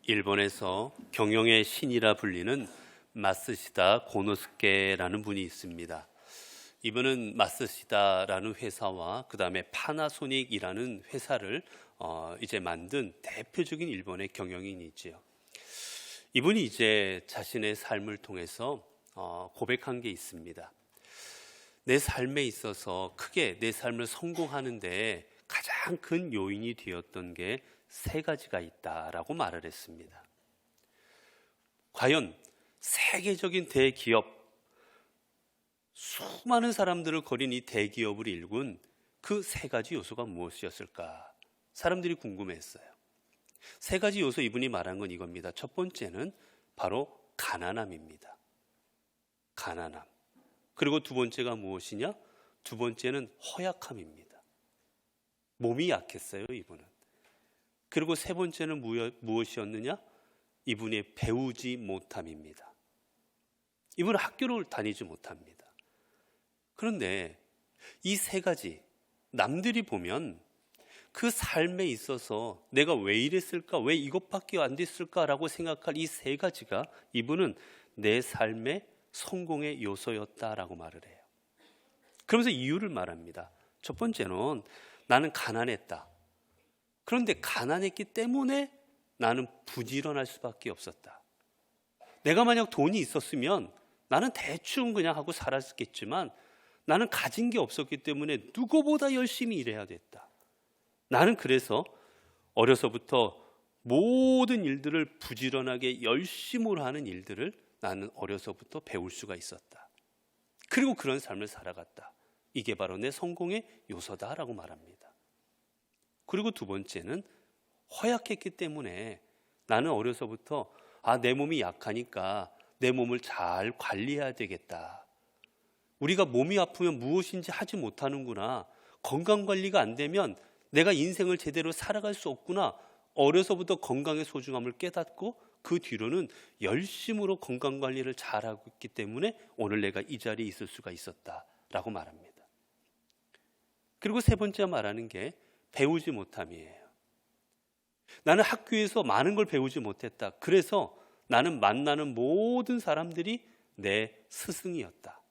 일본에서 경영의 신이라 불리는 마쓰시다 고노스케라는 분이 있습니다. 이분은 마쓰시다라는 회사와 그 다음에 파나소닉이라는 회사를 이제 만든 대표적인 일본의 경영인이지요. 이분이 이제 자신의 삶을 통해서 고백한 게 있습니다. 내 삶에 있어서 크게 내 삶을 성공하는 데 가장 큰 요인이 되었던 게 세 가지가 있다라고 말을 했습니다. 과연 세계적인 대기업, 수많은 사람들을 거린 이 대기업을 일군 그 세 가지 요소가 무엇이었을까? 사람들이 궁금했어요. 세 가지 요소, 이분이 말한 건 이겁니다. 첫 번째는 바로 가난함입니다. 가난함. 그리고 두 번째가 무엇이냐? 두 번째는 허약함입니다. 몸이 약했어요, 이분은. 그리고 세 번째는 무엇이었느냐? 이분이 배우지 못함입니다. 이분은 학교를 다니지 못합니다. 그런데 이 세 가지, 남들이 보면 그 삶에 있어서 내가 왜 이랬을까? 왜 이것밖에 안 됐을까라고 생각할 이 세 가지가 이분은 내 삶의 성공의 요소였다라고 말을 해요. 그러면서 이유를 말합니다. 첫 번째는 나는 가난했다. 그런데 가난했기 때문에 나는 부지런할 수밖에 없었다. 내가 만약 돈이 있었으면 나는 대충 그냥 하고 살았겠지만 나는 가진 게 없었기 때문에 누구보다 열심히 일해야 됐다. 나는 그래서 어려서부터 모든 일들을 부지런하게 열심으로 하는 일들을 나는 어려서부터 배울 수가 있었다. 그리고 그런 삶을 살아갔다. 이게 바로 내 성공의 요소다라고 말합니다. 그리고 두 번째는 허약했기 때문에 나는 어려서부터 내 몸이 약하니까 내 몸을 잘 관리해야 되겠다. 우리가 몸이 아프면 무엇인지 하지 못하는구나. 건강관리가 안 되면 내가 인생을 제대로 살아갈 수 없구나. 어려서부터 건강의 소중함을 깨닫고 그 뒤로는 열심으로 건강관리를 잘하고 있기 때문에 오늘 내가 이 자리에 있을 수가 있었다라고 말합니다. 그리고 세 번째 말하는 게 배우지 못함이에요. 나는 학교에서 많은 걸 배우지 못했다. 그래서 나는 만나는 모든 사람들이 내 스승이었다.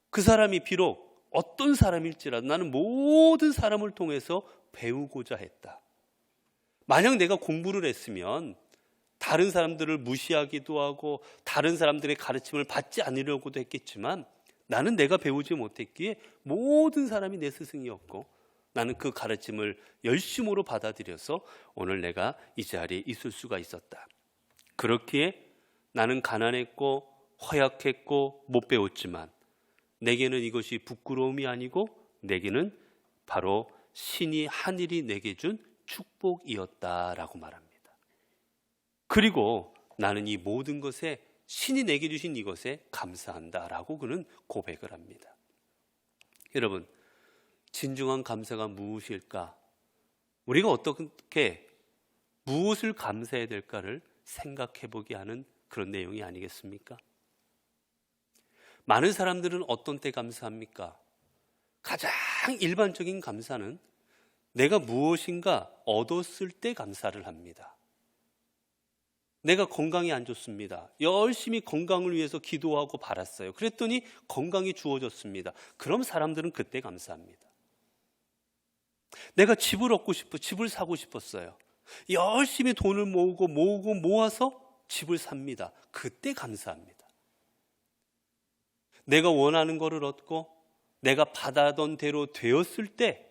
그 사람이 비록 어떤 사람일지라도 나는 모든 사람을 통해서 배우고자 했다. 만약 내가 공부를 했으면 다른 사람들을 무시하기도 하고 다른 사람들의 가르침을 받지 않으려고도 했겠지만 나는 내가 배우지 못했기에 모든 사람이 내 스승이었고 나는 그 가르침을 열심으로 받아들여서 오늘 내가 이 자리에 있을 수가 있었다. 그렇기에 나는 가난했고 허약했고 못 배웠지만 내게는 이것이 부끄러움이 아니고 내게는 바로 신이 하늘이 내게 준 축복이었다라고 말합니다. 그리고 나는 이 모든 것에 신이 내게 주신 이것에 감사한다라고 그는 고백을 합니다. 여러분, 진정한 감사가 무엇일까? 우리가 어떻게 무엇을 감사해야 될까를 생각해 보게 하는 그런 내용이 아니겠습니까? 많은 사람들은 어떤 때 감사합니까? 가장 일반적인 감사는 내가 무엇인가 얻었을 때 감사를 합니다. 내가 건강이 안 좋습니다. 열심히 건강을 위해서 기도하고 바랐어요. 그랬더니 건강이 주어졌습니다. 그럼 사람들은 그때 감사합니다. 내가 집을 얻고 싶어, 집을 사고 싶었어요. 열심히 돈을 모아서 집을 삽니다. 그때 감사합니다. 내가 원하는 것을 얻고 내가 바라던 대로 되었을 때,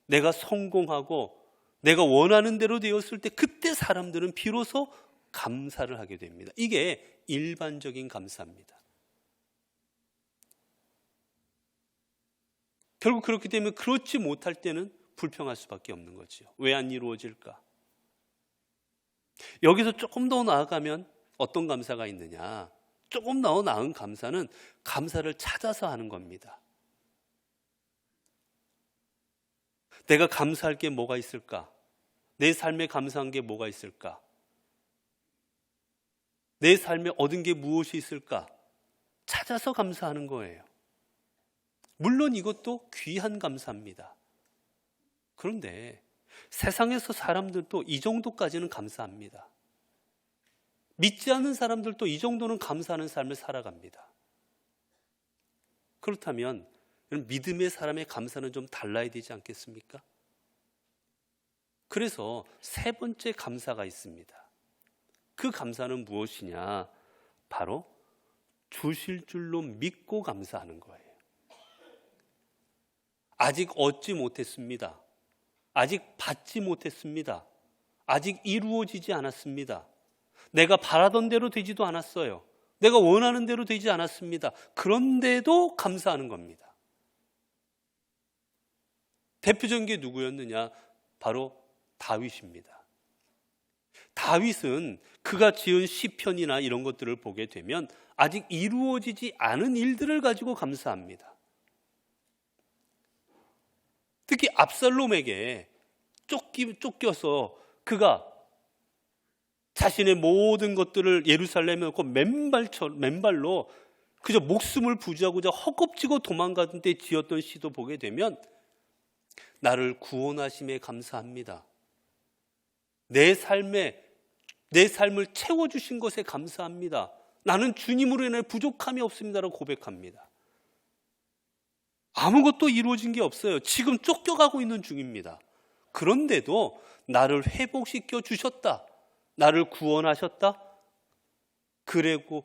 내가 성공하고 내가 원하는 대로 되었을 때 그때 사람들은 비로소 감사를 하게 됩니다. 이게 일반적인 감사입니다. 결국 그렇기 때문에 그렇지 못할 때는 불평할 수밖에 없는 거죠. 왜 안 이루어질까? 여기서 조금 더 나아가면 어떤 감사가 있느냐? 조금 더 나은 감사는 감사를 찾아서 하는 겁니다. 내가 감사할 게 뭐가 있을까? 내 삶에 감사한 게 뭐가 있을까? 내 삶에 얻은 게 무엇이 있을까? 찾아서 감사하는 거예요. 물론 이것도 귀한 감사입니다. 그런데 세상에서 사람들도 이 정도까지는 감사합니다. 믿지 않는 사람들도 이 정도는 감사하는 삶을 살아갑니다. 그렇다면 믿음의 사람의 감사는 좀 달라야 되지 않겠습니까? 그래서 세 번째 감사가 있습니다. 그 감사는 무엇이냐? 바로 주실 줄로 믿고 감사하는 거예요. 아직 얻지 못했습니다. 아직 받지 못했습니다. 아직 이루어지지 않았습니다. 내가 바라던 대로 되지도 않았어요. 내가 원하는 대로 되지 않았습니다. 그런데도 감사하는 겁니다. 대표적인 게 누구였느냐? 바로 다윗입니다. 다윗은 그가 지은 시편이나 이런 것들을 보게 되면 아직 이루어지지 않은 일들을 가지고 감사합니다. 특히 압살롬에게 쫓겨서 그가 자신의 모든 것들을 예루살렘에 놓고 맨발로 그저 목숨을 부지하고자 허겁지겁 도망가던 때 지었던 시도 보게 되면 나를 구원하심에 감사합니다. 내 삶을 채워주신 것에 감사합니다. 나는 주님으로 인해 부족함이 없습니다라고 고백합니다. 아무것도 이루어진 게 없어요. 지금 쫓겨가고 있는 중입니다. 그런데도 나를 회복시켜 주셨다. 나를 구원하셨다. 그리고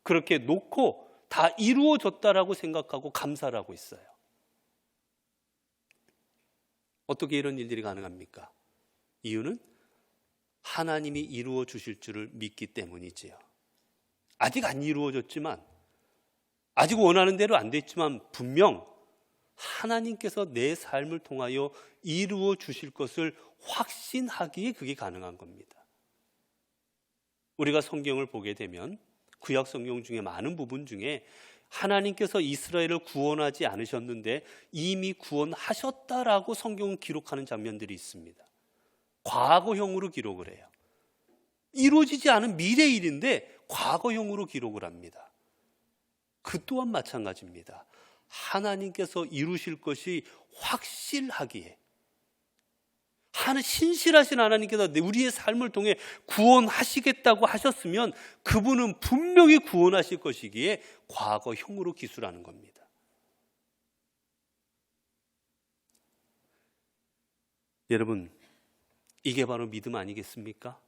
그렇게 놓고 다 이루어졌다라고 생각하고 감사를 하고 있어요. 어떻게 이런 일들이 가능합니까? 이유는 하나님이 이루어 주실 줄을 믿기 때문이지요. 아직 안 이루어졌지만, 아직 원하는 대로 안 됐지만 분명 하나님께서 내 삶을 통하여 이루어 주실 것을 확신하기에 그게 가능한 겁니다. 우리가 성경을 보게 되면 구약 성경 중에 많은 부분 중에 하나님께서 이스라엘을 구원하지 않으셨는데 이미 구원하셨다라고 성경은 기록하는 장면들이 있습니다. 과거형으로 기록을 해요. 이루어지지 않은 미래 일인데 과거형으로 기록을 합니다. 그 또한 마찬가지입니다. 하나님께서 이루실 것이 확실하기에, 신실하신 하나님께서 우리의 삶을 통해 구원하시겠다고 하셨으면 그분은 분명히 구원하실 것이기에 과거형으로 기술하는 겁니다. 여러분, 이게 바로 믿음 아니겠습니까?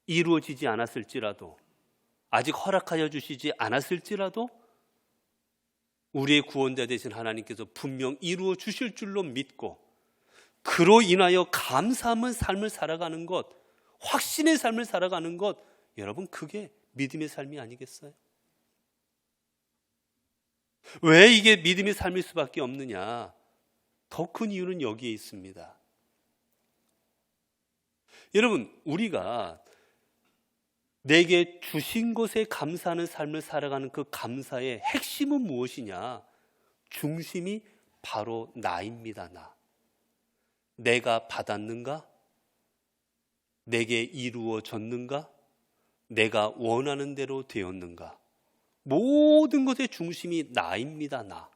이루어지지 않았을지라도, 아직 허락하여 주시지 않았을지라도 우리의 구원자 되신 하나님께서 분명 이루어 주실 줄로 믿고 그로 인하여 감사하는 삶을 살아가는 것, 확신의 삶을 살아가는 것, 여러분 그게 믿음의 삶이 아니겠어요? 왜 이게 믿음의 삶일 수밖에 없느냐? 더 큰 이유는 여기에 있습니다. 여러분, 우리가 내게 주신 것에 감사하는 삶을 살아가는 그 감사의 핵심은 무엇이냐? 중심이 바로 나입니다. 내가 받았는가? 내게 이루어졌는가? 내가 원하는 대로 되었는가? 모든 것의 중심이 나입니다.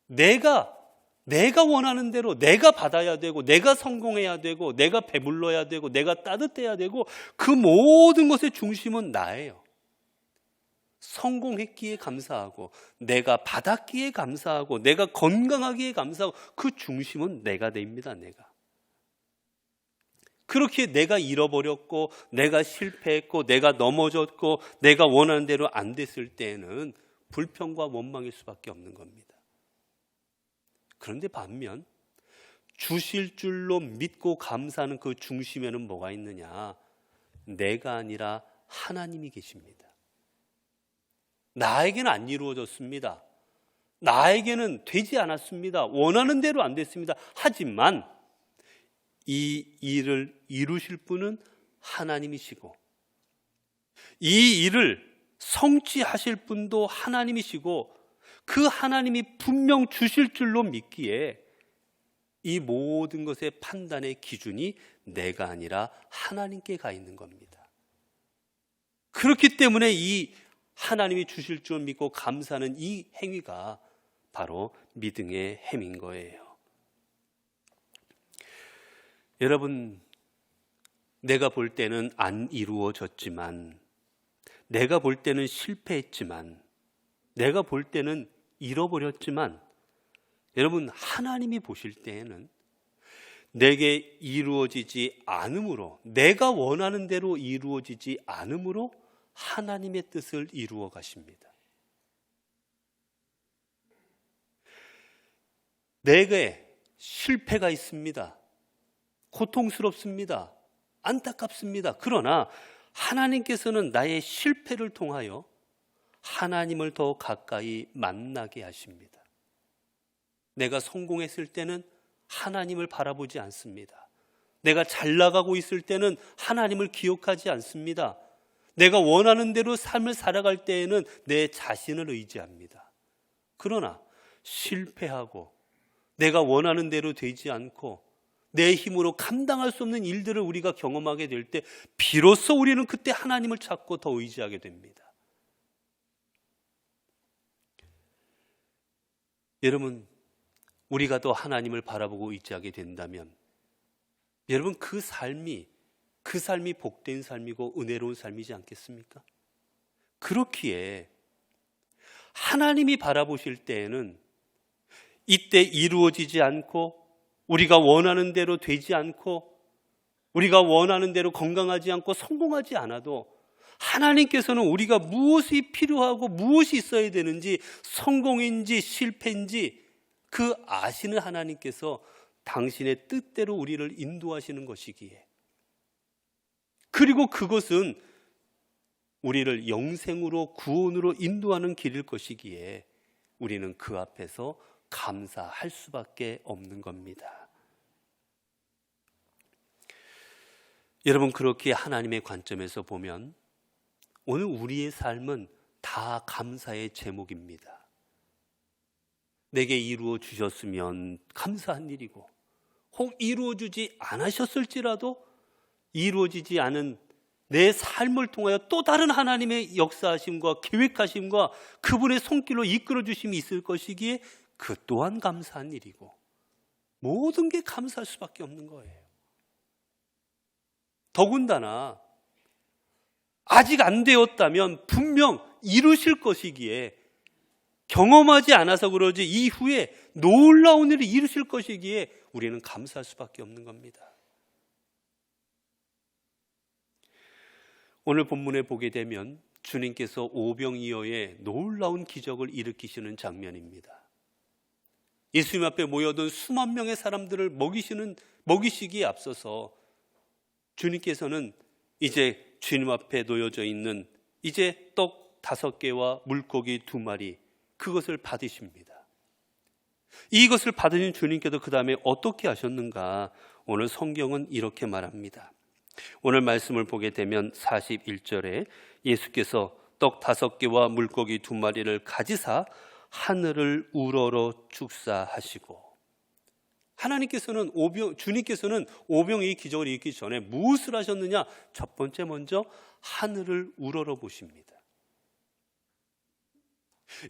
내가 원하는 대로 내가 받아야 되고, 내가 성공해야 되고, 내가 배불러야 되고, 내가 따뜻해야 되고, 그 모든 것의 중심은 나예요. 성공했기에 감사하고, 내가 받았기에 감사하고, 내가 건강하기에 감사하고, 그 중심은 내가 됩니다. 내가. 그렇게 내가 잃어버렸고, 내가 실패했고, 내가 넘어졌고, 내가 원하는 대로 안 됐을 때에는 불평과 원망일 수밖에 없는 겁니다. 그런데 반면 주실 줄로 믿고 감사하는 그 중심에는 뭐가 있느냐? 내가 아니라 하나님이 계십니다. 나에게는 안 이루어졌습니다. 나에게는 되지 않았습니다. 원하는 대로 안 됐습니다. 하지만 이 일을 이루실 분은 하나님이시고, 이 일을 성취하실 분도 하나님이시고, 그 하나님이 분명 주실 줄로 믿기에 이 모든 것의 판단의 기준이 내가 아니라 하나님께 가 있는 겁니다. 그렇기 때문에 이 하나님이 주실 줄 믿고 감사하는 이 행위가 바로 믿음의 행위인 거예요. 여러분, 내가 볼 때는 안 이루어졌지만, 내가 볼 때는 실패했지만, 내가 볼 때는 잃어버렸지만, 여러분, 하나님이 보실 때에는 내게 이루어지지 않음으로, 내가 원하는 대로 이루어지지 않음으로 하나님의 뜻을 이루어 가십니다. 내게 실패가 있습니다. 고통스럽습니다. 안타깝습니다. 그러나 하나님께서는 나의 실패를 통하여 하나님을 더 가까이 만나게 하십니다. 내가 성공했을 때는 하나님을 바라보지 않습니다. 내가 잘 나가고 있을 때는 하나님을 기억하지 않습니다. 내가 원하는 대로 삶을 살아갈 때에는 내 자신을 의지합니다. 그러나 실패하고 내가 원하는 대로 되지 않고 내 힘으로 감당할 수 없는 일들을 우리가 경험하게 될 때 비로소 우리는 그때 하나님을 찾고 더 의지하게 됩니다. 여러분, 우리가 더 하나님을 바라보고 의지하게 된다면 여러분, 그 삶이 복된 삶이고 은혜로운 삶이지 않겠습니까? 그렇기에 하나님이 바라보실 때에는 이때 이루어지지 않고 우리가 원하는 대로 되지 않고 우리가 원하는 대로 건강하지 않고 성공하지 않아도 하나님께서는 우리가 무엇이 필요하고 무엇이 있어야 되는지, 성공인지 실패인지 그 아시는 하나님께서 당신의 뜻대로 우리를 인도하시는 것이기에, 그리고 그것은 우리를 영생으로 구원으로 인도하는 길일 것이기에 우리는 그 앞에서 감사할 수밖에 없는 겁니다. 여러분, 그렇게 하나님의 관점에서 보면 오늘 우리의 삶은 다 감사의 제목입니다. 내게 이루어 주셨으면 감사한 일이고, 혹 이루어 주지 않으셨을지라도 이루어지지 않은 내 삶을 통하여 또 다른 하나님의 역사하심과 계획하심과 그분의 손길로 이끌어 주심이 있을 것이기에 그 또한 감사한 일이고, 모든 게 감사할 수밖에 없는 거예요. 더군다나 아직 안 되었다면 분명 이루실 것이기에, 경험하지 않아서 그러지 이후에 놀라운 일을 이루실 것이기에 우리는 감사할 수밖에 없는 겁니다. 오늘 본문에 보게 되면 주님께서 오병이어의 놀라운 기적을 일으키시는 장면입니다. 예수님 앞에 모여든 수만 명의 사람들을 먹이시기에 앞서서 주님께서는 이제 주님 앞에 놓여져 있는 이제 떡 5개와 물고기 2마리, 그것을 받으십니다. 이것을 받으신 주님께서 그 다음에 어떻게 하셨는가? 오늘 성경은 이렇게 말합니다. 오늘 말씀을 보게 되면 41절에 예수께서 떡 5개와 물고기 2마리를 가지사 하늘을 우러러 축사하시고, 주님께서는 오병이의 기적을 일으키기 전에 무엇을 하셨느냐? 첫 번째 먼저 하늘을 우러러 보십니다.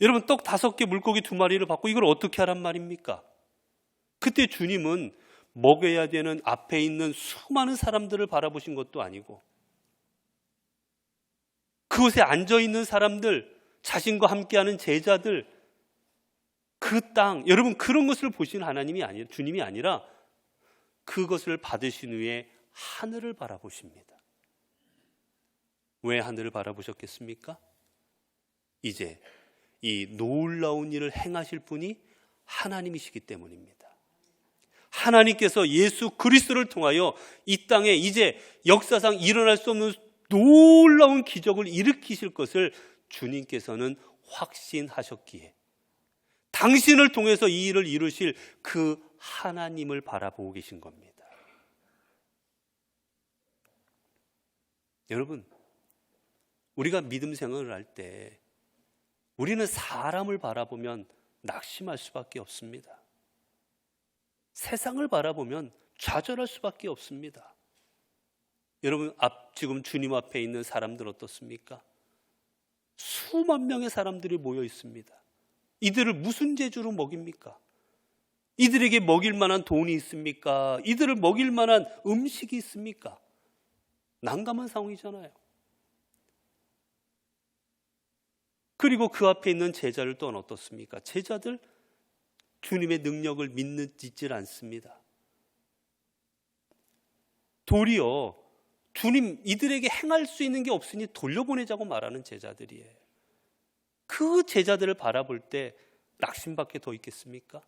여러분, 떡 5개 물고기 2마리를 받고 이걸 어떻게 하란 말입니까? 그때 주님은 먹여야 되는 앞에 있는 수많은 사람들을 바라보신 것도 아니고, 그곳에 앉아있는 사람들, 자신과 함께하는 제자들, 그 땅, 여러분, 그런 것을 보시는 주님이 아니라 그것을 받으신 후에 하늘을 바라보십니다. 왜 하늘을 바라보셨겠습니까? 이제 이 놀라운 일을 행하실 분이 하나님이시기 때문입니다. 하나님께서 예수 그리스도를 통하여 이 땅에 이제 역사상 일어날 수 없는 놀라운 기적을 일으키실 것을 주님께서는 확신하셨기에 당신을 통해서 이 일을 이루실 그 하나님을 바라보고 계신 겁니다. 여러분, 우리가 믿음 생활을 할 때 우리는 사람을 바라보면 낙심할 수밖에 없습니다. 세상을 바라보면 좌절할 수밖에 없습니다. 여러분, 지금 주님 앞에 있는 사람들 어떻습니까? 수만 명의 사람들이 모여 있습니다. 이들을 무슨 재주로 먹입니까? 이들에게 먹일 만한 돈이 있습니까? 이들을 먹일 만한 음식이 있습니까? 난감한 상황이잖아요. 그리고 그 앞에 있는 제자를 또한 어떻습니까? 제자들 주님의 능력을 믿질 않습니다. 도리어 주님 이들에게 행할 수 있는 게 없으니 돌려보내자고 말하는 제자들이에요. 그 제자들을 바라볼 때 낙심밖에 더 있겠습니까?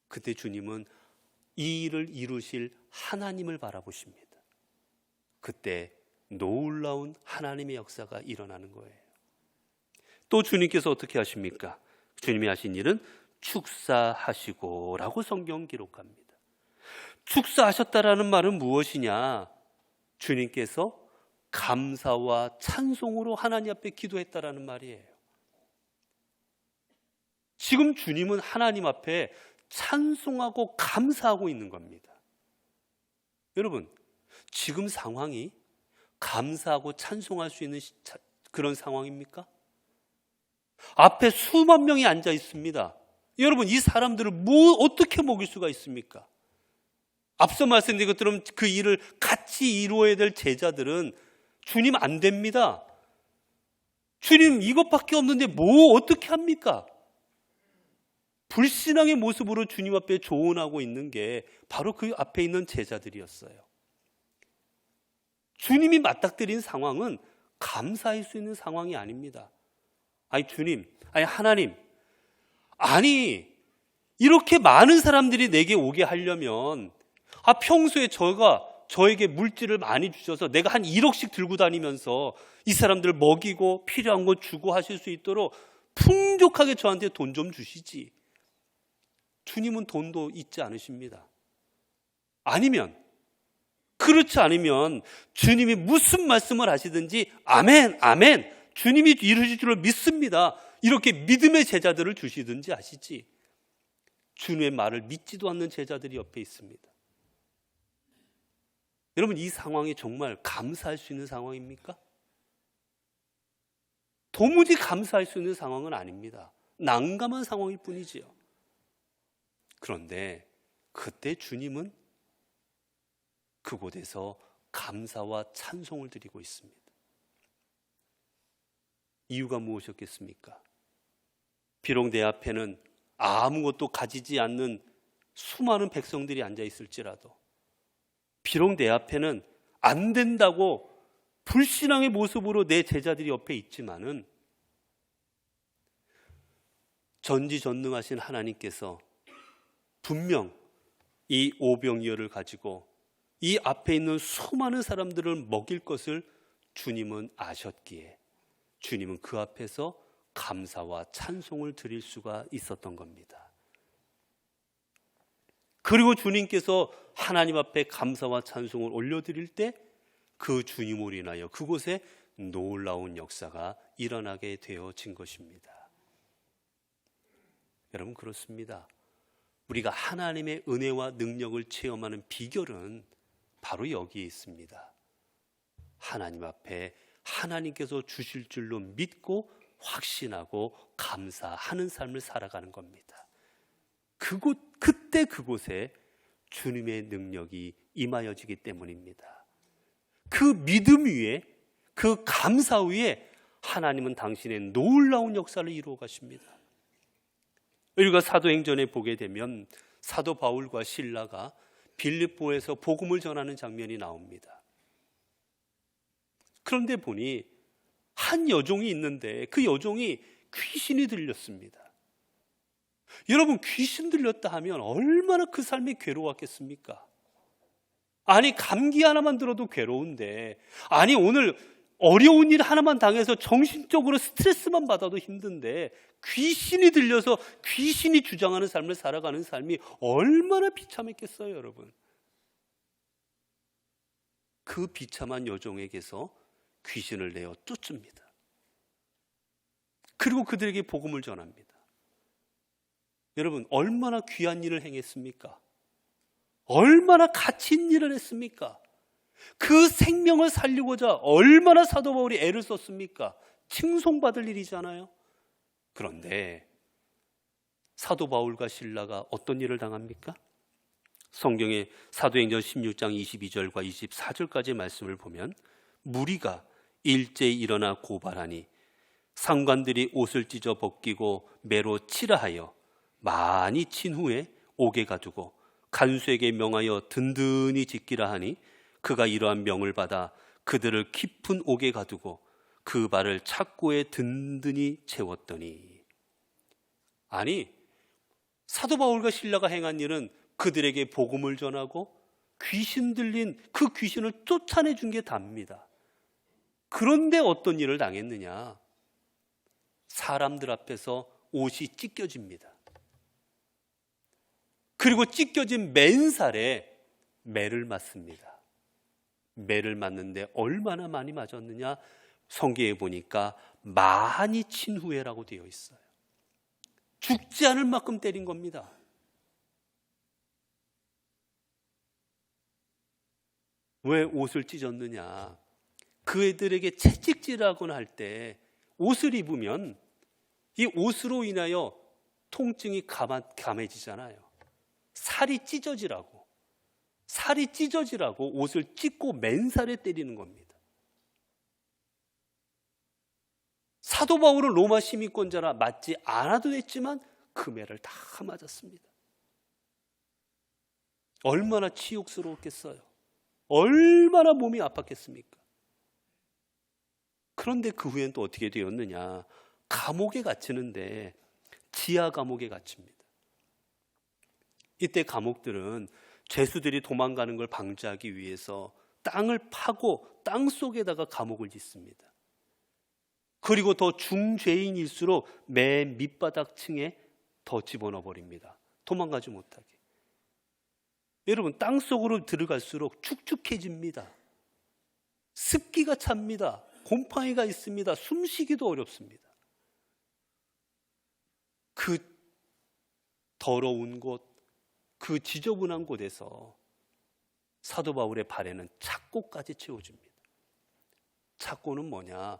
그때 주님은 이 일을 이루실 하나님을 바라보십니다. 그때 놀라운 하나님의 역사가 일어나는 거예요. 또 주님께서 어떻게 하십니까? 주님이 하신 일은 축사하시고 라고 성경 기록합니다. 축사하셨다라는 말은 무엇이냐? 주님께서 감사와 찬송으로 하나님 앞에 기도했다라는 말이에요. 지금 주님은 하나님 앞에 찬송하고 감사하고 있는 겁니다. 여러분, 지금 상황이 감사하고 찬송할 수 있는 그런 상황입니까? 앞에 수만 명이 앉아 있습니다. 여러분, 이 사람들을 어떻게 먹일 수가 있습니까? 앞서 말씀드린 것처럼 그 일을 같이 이루어야 될 제자들은 주님 안 됩니다. 주님 이것밖에 없는데 어떻게 합니까? 불신앙의 모습으로 주님 앞에 조언하고 있는 게 바로 그 앞에 있는 제자들이었어요. 주님이 맞닥뜨린 상황은 감사할 수 있는 상황이 아닙니다. 아니 주님, 아니 하나님, 아니 이렇게 많은 사람들이 내게 오게 하려면 평소에 저에게 물질을 많이 주셔서 내가 한 1억씩 들고 다니면서 이 사람들을 먹이고 필요한 거 주고 하실 수 있도록 풍족하게 저한테 돈 좀 주시지. 주님은 돈도 있지 않으십니다. 그렇지 않으면 주님이 무슨 말씀을 하시든지 아멘, 아멘, 주님이 이루실 줄을 믿습니다. 이렇게 믿음의 제자들을 주시든지 하시지. 주님의 말을 믿지도 않는 제자들이 옆에 있습니다. 여러분, 이 상황이 정말 감사할 수 있는 상황입니까? 도무지 감사할 수 있는 상황은 아닙니다. 난감한 상황일 뿐이지요. 그런데 그때 주님은 그곳에서 감사와 찬송을 드리고 있습니다. 이유가 무엇이었겠습니까? 비록 내 앞에는 아무것도 가지지 않는 수많은 백성들이 앉아 있을지라도, 비록 내 앞에는 안 된다고 불신앙의 모습으로 내 제자들이 옆에 있지만은 전지전능하신 하나님께서 분명 이 오병이어를 가지고 이 앞에 있는 수많은 사람들을 먹일 것을 주님은 아셨기에 주님은 그 앞에서 감사와 찬송을 드릴 수가 있었던 겁니다. 그리고 주님께서 하나님 앞에 감사와 찬송을 올려드릴 때 그 주님으로 인하여 그곳에 놀라운 역사가 일어나게 되어진 것입니다. 여러분, 그렇습니다. 우리가 하나님의 은혜와 능력을 체험하는 비결은 바로 여기에 있습니다. 하나님 앞에 하나님께서 주실 줄로 믿고 확신하고 감사하는 삶을 살아가는 겁니다. 그때 그곳에 주님의 능력이 임하여지기 때문입니다. 그 믿음 위에, 그 감사 위에 하나님은 당신의 놀라운 역사를 이루어 가십니다. 우리가 사도행전에 보게 되면 사도 바울과 실라가 빌립보에서 복음을 전하는 장면이 나옵니다. 그런데 보니 한 여종이 있는데 그 여종이 귀신이 들렸습니다. 여러분, 귀신 들렸다 하면 얼마나 그 삶이 괴로웠겠습니까? 아니, 감기 하나만 들어도 괴로운데, 아니 오늘 어려운 일 하나만 당해서 정신적으로 스트레스만 받아도 힘든데 귀신이 들려서 귀신이 주장하는 삶을 살아가는 삶이 얼마나 비참했겠어요, 여러분. 그 비참한 여종에게서 귀신을 내어 쫓습니다. 그리고 그들에게 복음을 전합니다. 여러분, 얼마나 귀한 일을 행했습니까? 얼마나 가치 있는 일을 했습니까? 그 생명을 살리고자 얼마나 사도 바울이 애를 썼습니까? 칭송받을 일이잖아요. 그런데 사도 바울과 실라가 어떤 일을 당합니까? 성경의 사도행전 16장 22절과 24절까지의 말씀을 보면 무리가 일제히 일어나 고발하니 상관들이 옷을 찢어 벗기고 매로 치라 하여 많이 친 후에 옥에 가두고 간수에게 명하여 든든히 지키라 하니 그가 이러한 명을 받아 그들을 깊은 옥에 가두고 그 발을 착고에 든든히 채웠더니. 아니, 사도 바울과 실라가 행한 일은 그들에게 복음을 전하고 귀신 들린 그 귀신을 쫓아내준 게 답니다. 그런데 어떤 일을 당했느냐? 사람들 앞에서 옷이 찢겨집니다. 그리고 찢겨진 맨살에 매를 맞습니다. 매를 맞는데 얼마나 많이 맞았느냐? 성경에 보니까 많이 친 후에라고 되어 있어요. 죽지 않을 만큼 때린 겁니다. 왜 옷을 찢었느냐? 그 애들에게 채찍질하거나 할 때 옷을 입으면 이 옷으로 인하여 통증이 감해지잖아요. 살이 찢어지라고 옷을 찢고 맨살에 때리는 겁니다. 사도 바울은 로마 시민권자라 맞지 않아도 됐지만 그 매를 다 맞았습니다. 얼마나 치욕스러웠겠어요. 얼마나 몸이 아팠겠습니까? 그런데 그 후엔 또 어떻게 되었느냐? 감옥에 갇히는데 지하 감옥에 갇힙니다. 이때 감옥들은 죄수들이 도망가는 걸 방지하기 위해서 땅을 파고 땅 속에다가 감옥을 짓습니다. 그리고 더 중죄인일수록 맨 밑바닥 층에 더 집어넣어 버립니다. 도망가지 못하게. 여러분, 땅 속으로 들어갈수록 축축해집니다. 습기가 찹니다. 곰팡이가 있습니다. 숨쉬기도 어렵습니다. 그 더러운 곳, 그 지저분한 곳에서 사도 바울의 발에는 착고까지 채워줍니다. 착고는 뭐냐?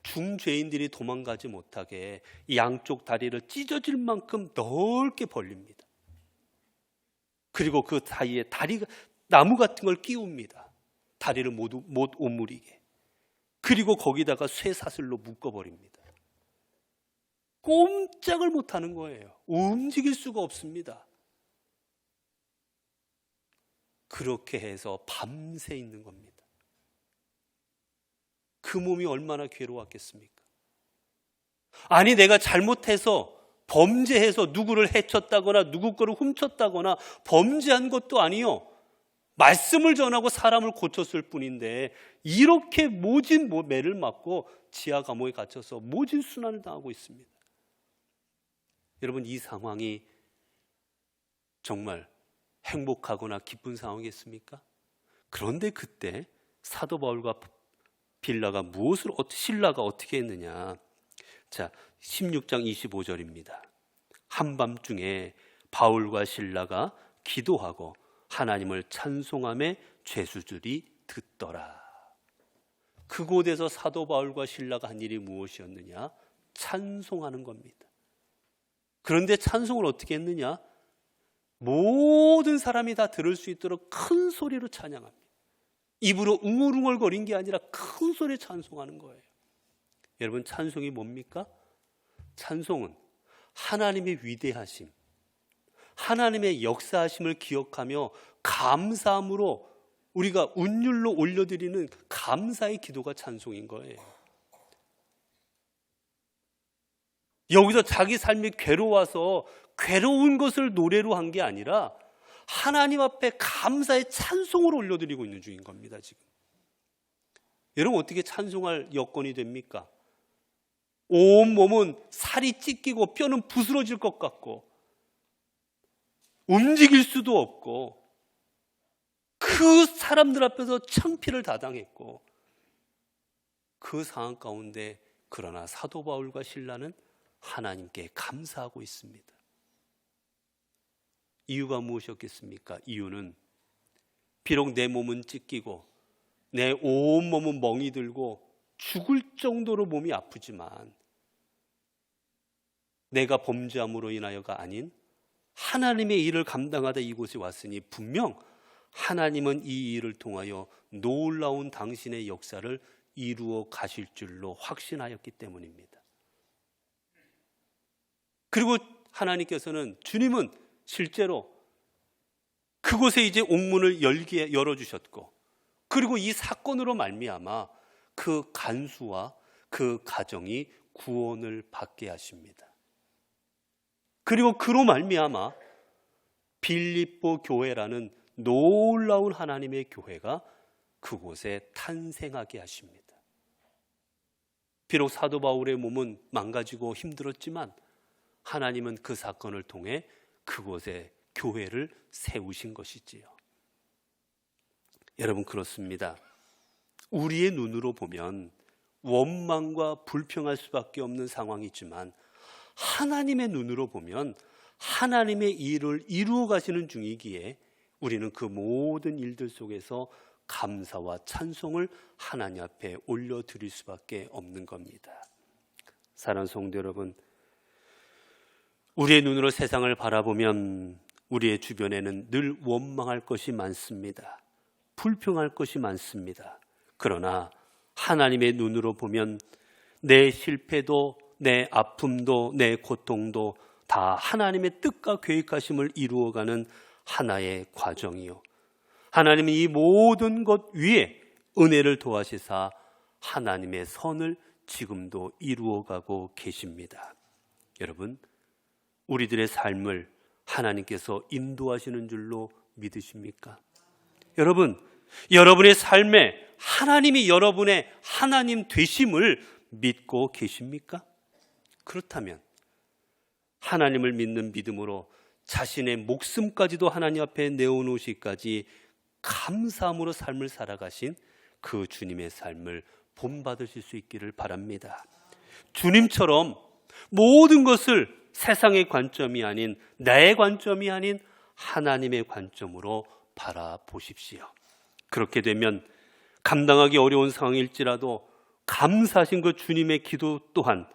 중죄인들이 도망가지 못하게 양쪽 다리를 찢어질 만큼 넓게 벌립니다. 그리고 그 사이에 나무 같은 걸 끼웁니다. 다리를 못 오므리게. 그리고 거기다가 쇠사슬로 묶어버립니다. 꼼짝을 못하는 거예요. 움직일 수가 없습니다. 그렇게 해서 밤새 있는 겁니다. 그 몸이 얼마나 괴로웠겠습니까? 아니, 내가 잘못해서 범죄해서 누구를 해쳤다거나 누구 거를 훔쳤다거나 범죄한 것도 아니요. 말씀을 전하고 사람을 고쳤을 뿐인데 이렇게 모진 매를 맞고 지하 감옥에 갇혀서 모진 순환을 당하고 있습니다. 여러분, 이 상황이 정말 행복하거나 기쁜 상황이겠습니까? 그런데 그때 사도 바울과 신라가 어떻게 했느냐? 자, 16장 25절입니다. 한밤중에 바울과 신라가 기도하고 하나님을 찬송하며 죄수들이 듣더라. 그곳에서 사도 바울과 신라가 한 일이 무엇이었느냐? 찬송하는 겁니다. 그런데 찬송을 어떻게 했느냐? 모든 사람이 다 들을 수 있도록 큰 소리로 찬양합니다. 입으로 웅얼웅얼거린 게 아니라 큰 소리로 찬송하는 거예요. 여러분, 찬송이 뭡니까? 찬송은 하나님의 위대하심, 하나님의 역사하심을 기억하며 감사함으로 우리가 운율로 올려드리는 감사의 기도가 찬송인 거예요. 여기서 자기 삶이 괴로워서 괴로운 것을 노래로 한 게 아니라 하나님 앞에 감사의 찬송을 올려드리고 있는 중인 겁니다. 지금 여러분, 어떻게 찬송할 여건이 됩니까? 온 몸은 살이 찢기고 뼈는 부스러질 것 같고 움직일 수도 없고 그 사람들 앞에서 창피를 다 당했고 그 상황 가운데 그러나 사도 바울과 신라는 하나님께 감사하고 있습니다. 이유가 무엇이었겠습니까? 이유는 비록 내 몸은 찢기고 내 온 몸은 멍이 들고 죽을 정도로 몸이 아프지만 내가 범죄함으로 인하여가 아닌 하나님의 일을 감당하다 이곳에 왔으니 분명 하나님은 이 일을 통하여 놀라운 당신의 역사를 이루어 가실 줄로 확신하였기 때문입니다. 그리고 하나님께서는, 주님은 실제로 그곳에 이제 옥문을 열어주셨고, 그리고 이 사건으로 말미암아 그 간수와 그 가정이 구원을 받게 하십니다. 그리고 그로 말미암아 빌립보 교회라는 놀라운 하나님의 교회가 그곳에 탄생하게 하십니다. 비록 사도 바울의 몸은 망가지고 힘들었지만 하나님은 그 사건을 통해 그곳에 교회를 세우신 것이지요. 여러분, 그렇습니다. 우리의 눈으로 보면 원망과 불평할 수밖에 없는 상황이지만 하나님의 눈으로 보면 하나님의 일을 이루어 가시는 중이기에 우리는 그 모든 일들 속에서 감사와 찬송을 하나님 앞에 올려드릴 수밖에 없는 겁니다. 사랑하는 성도 여러분, 우리의 눈으로 세상을 바라보면 우리의 주변에는 늘 원망할 것이 많습니다. 불평할 것이 많습니다. 그러나 하나님의 눈으로 보면 내 실패도, 내 아픔도, 내 고통도 다 하나님의 뜻과 계획하심을 이루어가는 하나의 과정이요, 하나님은 이 모든 것 위에 은혜를 도와시사 하나님의 선을 지금도 이루어가고 계십니다. 여러분, 우리들의 삶을 하나님께서 인도하시는 줄로 믿으십니까? 여러분, 여러분의 삶에 하나님이 여러분의 하나님 되심을 믿고 계십니까? 그렇다면 하나님을 믿는 믿음으로 자신의 목숨까지도 하나님 앞에 내어놓으시기까지 감사함으로 삶을 살아가신 그 주님의 삶을 본받으실 수 있기를 바랍니다. 주님처럼 모든 것을 세상의 관점이 아닌, 나의 관점이 아닌 하나님의 관점으로 바라보십시오. 그렇게 되면 감당하기 어려운 상황일지라도 감사하신 그 주님의 기도 또한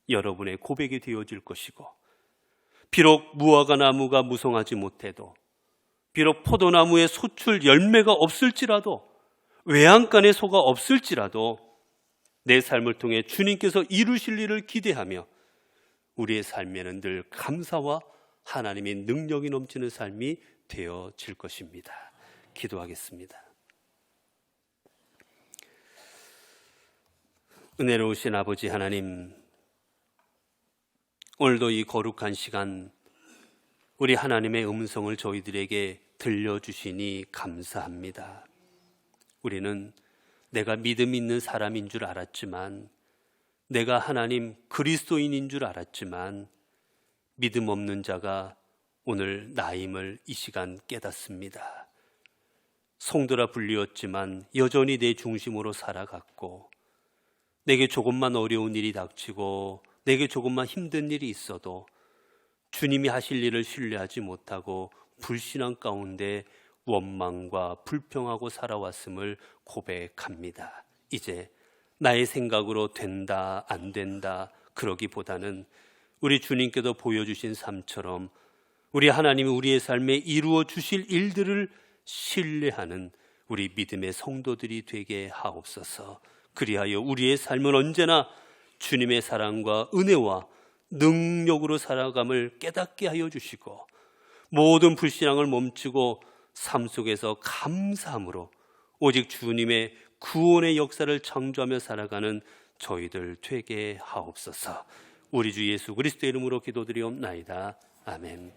여러분의 고백이 되어질 것이고, 비록 무화과 나무가 무성하지 못해도, 비록 포도나무에 소출 열매가 없을지라도, 외양간에 소가 없을지라도 내 삶을 통해 주님께서 이루실 일을 기대하며 우리의 삶에는 늘 감사와 하나님의 능력이 넘치는 삶이 되어질 것입니다. 기도하겠습니다. 은혜로우신 아버지 하나님, 오늘도 이 거룩한 시간 우리 하나님의 음성을 저희들에게 들려주시니 감사합니다. 우리는 내가 믿음 있는 사람인 줄 알았지만, 내가 하나님 그리스도인인 줄 알았지만 믿음 없는 자가 오늘 나임을 이 시간 깨닫습니다. 성도라 불리었지만 여전히 내 중심으로 살아갔고, 내게 조금만 어려운 일이 닥치고 내게 조금만 힘든 일이 있어도 주님이 하실 일을 신뢰하지 못하고 불신앙 가운데 원망과 불평하고 살아왔음을 고백합니다. 이제 나의 생각으로 된다, 안 된다 그러기보다는 우리 주님께서 보여주신 삶처럼 우리 하나님이 우리의 삶에 이루어 주실 일들을 신뢰하는 우리 믿음의 성도들이 되게 하옵소서. 그리하여 우리의 삶은 언제나 주님의 사랑과 은혜와 능력으로 살아감을 깨닫게 하여 주시고, 모든 불신앙을 멈추고 삶 속에서 감사함으로 오직 주님의 구원의 역사를 창조하며 살아가는 저희들 되게 하옵소서. 우리 주 예수 그리스도의 이름으로 기도드리옵나이다. 아멘.